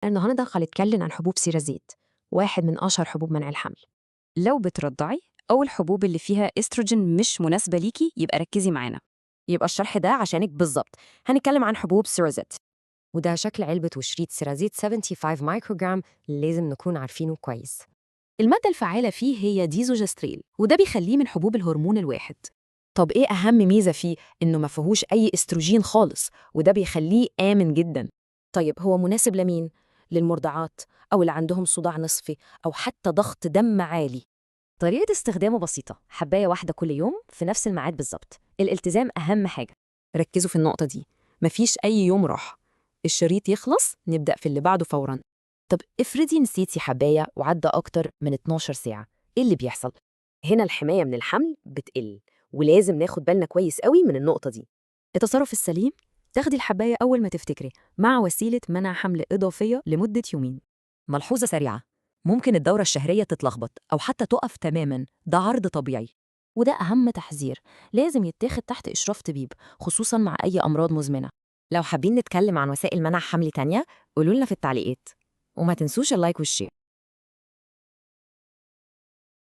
النهارده هنتكلم عن حبوب سيرازيد، واحد من أشهر حبوب منع الحمل. لو بترضعي أو الحبوب اللي فيها استروجين مش مناسبة ليكي يبقى ركزي معانا. يبقى الشرح ده عشانك بالظبط. هنتكلم عن حبوب سيرازيت، وده شكل علبة وشريط سيرازيت 75 مايكروجرام، لازم نكون عارفينه كويس. المادة الفعالة فيه هي ديزوجستريل، وده بيخليه من حبوب الهرمون الواحد. طب إيه أهم ميزة فيه؟ إنه ما فيهوش أي استروجين خالص، وده بيخليه آمن جدا. طيب هو مناسب لمين؟ للمرضعات أو اللي عندهم صداع نصفي أو حتى ضغط دم عالي. طريقة استخدامه بسيطة، حباية واحدة كل يوم في نفس الميعاد بالظبط. الالتزام أهم حاجة. ركزوا في النقطة دي، مفيش أي يوم راحة، الشريط يخلص نبدأ في اللي بعده فوراً. طب افرضي نسيتي حباية وعدى أكتر من 12 ساعة، إيه اللي بيحصل؟ هنا الحماية من الحمل بتقل، ولازم ناخد بالنا كويس قوي من النقطة دي. التصرف السليم، تاخدي الحباية أول ما تفتكري مع وسيلة منع حمل إضافية لمدة يومين. ملحوظة سريعة، ممكن الدورة الشهرية تتلخبط أو حتى تقف تماماً، ده عرض طبيعي. وده أهم تحذير، لازم يتاخد تحت إشراف طبيب، خصوصاً مع أي أمراض مزمنة. لو حابين نتكلم عن وسائل منع حمل تانية قولوا لنا في التعليقات، وما تنسوش اللايك والشير.